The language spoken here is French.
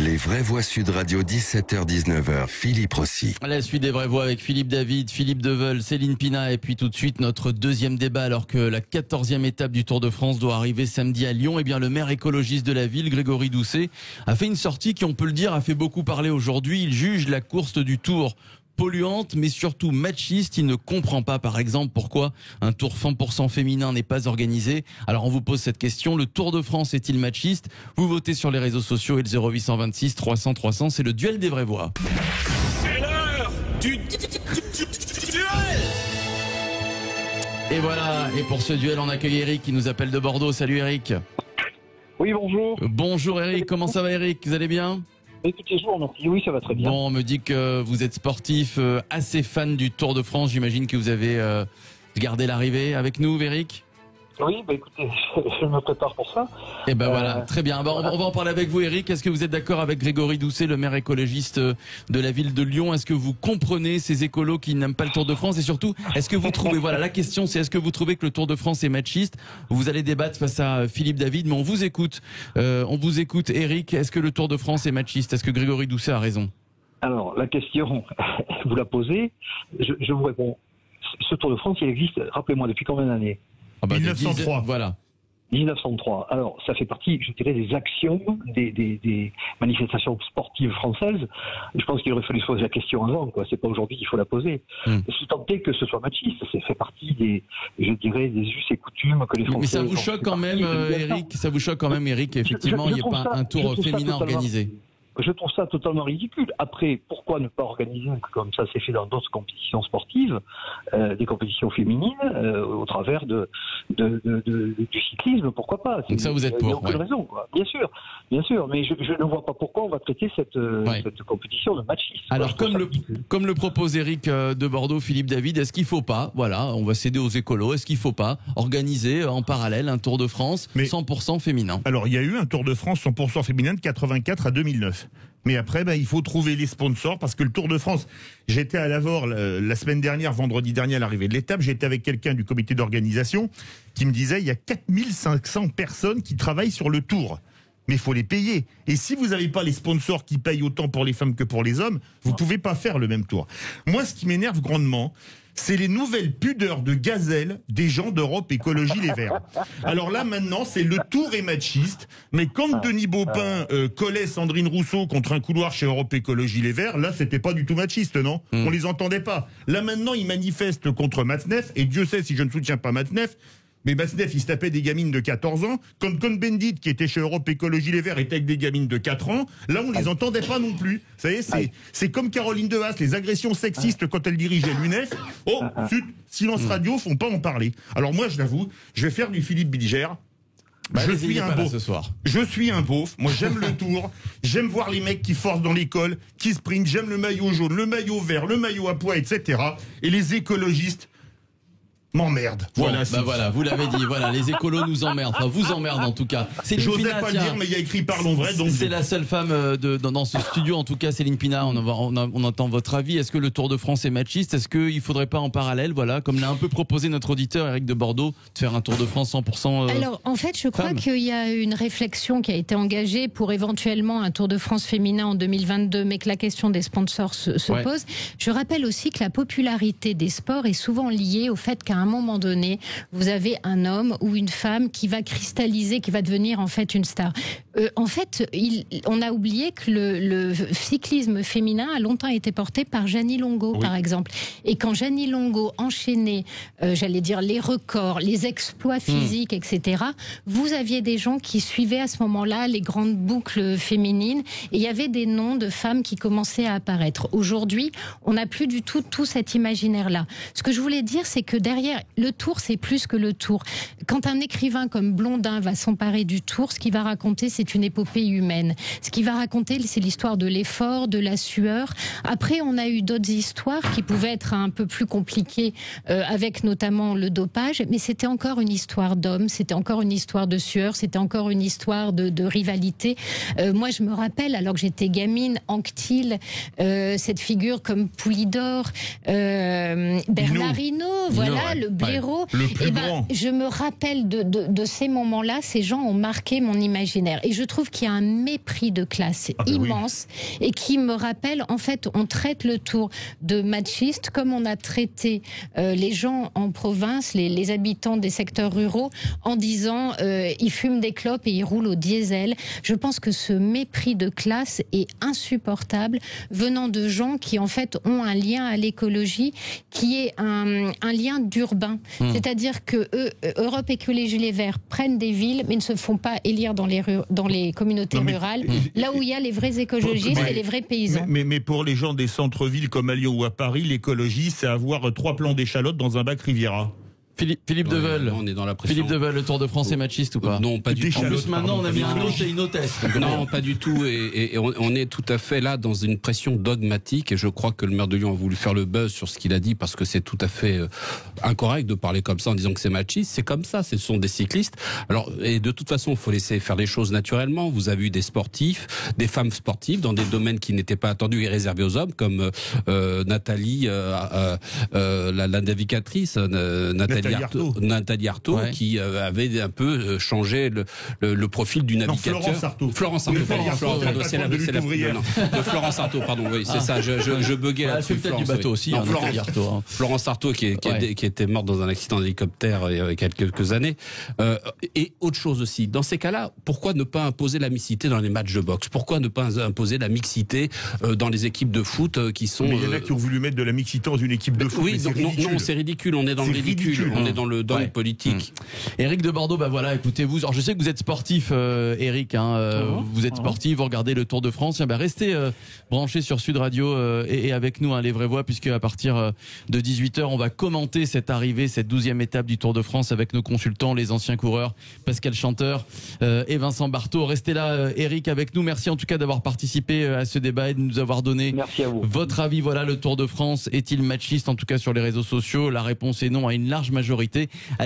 Les vraies voix Sud Radio, 17h-19h, Philippe Rossi. La suite des vraies voix avec Philippe David, Philippe Deveul, Céline Pina et puis tout de suite notre deuxième débat alors que la 14e étape du Tour de France doit arriver samedi à Lyon. Eh bien le maire écologiste de la ville, Grégory Doucet, a fait une sortie qui, on peut le dire, a fait beaucoup parler aujourd'hui. Il juge la course du Tour polluante mais surtout machiste. Il ne comprend pas par exemple pourquoi un tour 100% féminin n'est pas organisé. Alors on vous pose cette question, le Tour de France est-il machiste? Vous votez sur les réseaux sociaux et le 0826 300 300, c'est le duel des vraies voix. C'est l'heure du duel. Et voilà, et pour ce duel on accueille Eric qui nous appelle de Bordeaux. Salut Eric. Oui, bonjour. Bonjour Eric, comment ça va Eric? Vous allez bien? Écoutez, je vous remercie. Oui, ça va très bien. Bon, on me dit que vous êtes sportif, assez fan du Tour de France. J'imagine que vous avez gardé l'arrivée avec nous, Eric? Oui, écoutez, je me prépare pour ça. Et voilà, très bien. On va en parler avec vous, Eric. Est-ce que vous êtes d'accord avec Grégory Doucet, le maire écologiste de la ville de Lyon? Est-ce que vous comprenez ces écolos qui n'aiment pas le Tour de France? Et surtout, est-ce que vous trouvez, voilà, la question c'est, est-ce que vous trouvez que le Tour de France est machiste? Vous allez débattre face à Philippe David, mais on vous écoute. Eric. Est-ce que le Tour de France est machiste? Est-ce que Grégory Doucet a raison? Alors, la question, vous la posez. Je vous réponds. Ce Tour de France, il existe, rappelez-moi, depuis combien d'années? 1903. Voilà. 1903. Alors, ça fait partie, je dirais, des axiomes des manifestations sportives françaises. Je pense qu'il aurait fallu se poser la question avant, quoi. C'est pas aujourd'hui qu'il faut la poser. Si tant est que ce soit machiste, ça fait partie des us et coutumes que les Français... Mais ça vous choque quand même, Eric? Ça vous choque quand même, Eric, effectivement, il n'y ait pas un tour féminin organisé? Je trouve ça totalement ridicule. Après, pourquoi ne pas organiser, comme ça c'est fait dans d'autres compétitions sportives, des compétitions féminines au travers du cyclisme, pourquoi pas? Donc ça, vous êtes pour? Il n'y a aucune raison, quoi. Bien sûr, mais je ne vois pas pourquoi on va traiter cette compétition de machisme. Alors, comme le propose Eric de Bordeaux, Philippe David, est-ce qu'il ne faut pas, voilà, on va céder aux écolos, est-ce qu'il ne faut pas organiser en parallèle un Tour de France 100% féminin? Alors, il y a eu un Tour de France 100% féminin de 84 à 2009. Mais après, il faut trouver les sponsors parce que le Tour de France, j'étais à Lavore la semaine dernière, vendredi dernier à l'arrivée de l'étape, j'étais avec quelqu'un du comité d'organisation qui me disait il y a 4500 personnes qui travaillent sur le Tour. Mais il faut les payer. Et si vous n'avez pas les sponsors qui payent autant pour les femmes que pour les hommes, vous ne pouvez pas faire le même Tour. Moi, ce qui m'énerve grandement, c'est les nouvelles pudeurs de gazelle des gens d'Europe Écologie Les Verts. Alors là, maintenant, c'est le Tour est machiste, mais quand Denis Baupin collait Sandrine Rousseau contre un couloir chez Europe Écologie Les Verts, là, c'était pas du tout machiste, non? On les entendait pas. Là, maintenant, ils manifestent contre Matzneff, et Dieu sait si je ne soutiens pas Matzneff, mais Matzneff, il se tapait des gamines de 14 ans. Quand Cohn-Bendit, qui était chez Europe Écologie Les Verts, était avec des gamines de 4 ans, là, on les entendait pas non plus. Vous savez, c'est comme Caroline De Haas, les agressions sexistes quand elle dirigeait l'UNEF. Oh, silence radio, font pas en parler. Alors moi, je l'avoue, je vais faire du Philippe Bilger. Je suis un beauf. Je suis un beauf. Moi, j'aime le Tour. J'aime voir les mecs qui forcent dans l'école, qui sprintent. J'aime le maillot jaune, le maillot vert, le maillot à pois, etc. Et les écologistes m'emmerde. Voilà, voilà, vous l'avez dit. Voilà, les écolos nous emmerdent. Enfin, vous emmerdent en tout cas. J'osais pas le dire, mais il y a écrit Parlons vrai. Donc c'est la seule femme dans ce studio, en tout cas, Céline Pina. On entend votre avis. Est-ce que le Tour de France est machiste? Est-ce qu'il faudrait pas en parallèle, voilà, comme l'a un peu proposé notre auditeur Eric de Bordeaux, de faire un Tour de France 100%? Alors, en fait, je crois qu'il y a une réflexion qui a été engagée pour éventuellement un Tour de France féminin en 2022, mais que la question des sponsors se pose. Je rappelle aussi que la popularité des sports est souvent liée au fait qu'à un moment donné, vous avez un homme ou une femme qui va cristalliser, qui va devenir en fait une star. En fait, on a oublié que le cyclisme féminin a longtemps été porté par Jeannie Longo, par exemple. Et quand Jeannie Longo enchaînait, j'allais dire, les records, les exploits physiques, etc., vous aviez des gens qui suivaient à ce moment-là les grandes boucles féminines et il y avait des noms de femmes qui commençaient à apparaître. Aujourd'hui, on n'a plus du tout cet imaginaire-là. Ce que je voulais dire, c'est que derrière, le Tour, c'est plus que le Tour. Quand un écrivain comme Blondin va s'emparer du Tour, ce qu'il va raconter, c'est une épopée humaine. Ce qu'il va raconter, c'est l'histoire de l'effort, de la sueur. Après, on a eu d'autres histoires qui pouvaient être un peu plus compliquées, avec notamment le dopage, mais c'était encore une histoire d'hommes, c'était encore une histoire de sueur, c'était encore une histoire de rivalité. Moi, je me rappelle, alors que j'étais gamine, Anquetil, cette figure comme Poulidor, Bernard Hinault, voilà, le blaireau. Le plus grand. Je me rappelle de ces moments-là, ces gens ont marqué mon imaginaire. Et je trouve qu'il y a un mépris de classe immense et qui me rappelle, en fait, on traite le Tour de machiste comme on a traité les gens en province, les habitants des secteurs ruraux, en disant ils fument des clopes et ils roulent au diesel. Je pense que ce mépris de classe est insupportable venant de gens qui en fait ont un lien à l'écologie qui est un lien d'urbain. C'est-à-dire que Europe Écologie Les Verts prennent des villes mais ne se font pas élire dans les communautés rurales, là où il y a les vrais écologistes et les vrais paysans. Mais pour les gens des centres-villes comme à Lyon ou à Paris, l'écologie, c'est avoir 3 plants d'échalotes dans un bac Riviera. Philippe Deveul, on est dans la pression. Philippe Deveul, le Tour de France est machiste ou pas? Non, pas du tout. En plus, maintenant, on a mis un autre et une hôtesse. Non, pas du tout. Et on est tout à fait là dans une pression dogmatique. Et je crois que le maire de Lyon a voulu faire le buzz sur ce qu'il a dit parce que c'est tout à fait incorrect de parler comme ça en disant que c'est machiste. C'est comme ça. Ce sont des cyclistes. Alors, et de toute façon, il faut laisser faire les choses naturellement. Vous avez eu des sportifs, des femmes sportives dans des domaines qui n'étaient pas attendus et réservés aux hommes, comme Nathalie, la navigatrice, Nathalie Arthaud, qui avait un peu changé le profil du navigateur. Florence Arthaud, pardon, oui, c'est ça, je buguais là-dessus. Peut-être du bateau aussi, Florence Arthaud qui était morte dans un accident d'hélicoptère il y a quelques années. Et autre chose aussi, dans ces cas-là, pourquoi ne pas imposer la mixité dans les matchs de boxe? Pourquoi ne pas imposer la mixité dans les équipes de foot qui sont... Mais il y en a qui ont voulu mettre de la mixité dans une équipe de foot. Oui, non, c'est ridicule, on est dans le ridicule, on est dans le politique. Éric de Bordeaux, bah voilà, écoutez-vous, alors je sais que vous êtes sportif, Éric, vous êtes sportif, vous regardez le Tour de France, restez branchés sur Sud Radio et avec nous, les vraies voix, puisque à partir de 18h, on va commenter cette arrivée, cette 12e étape du Tour de France avec nos consultants, les anciens coureurs, Pascal Chanteur et Vincent Barthaud. Restez là, Éric, avec nous. Merci en tout cas d'avoir participé à ce débat et de nous avoir donné votre avis. Voilà, le Tour de France est-il machiste, en tout cas sur les réseaux sociaux? La réponse est non à une large majorité. Allez,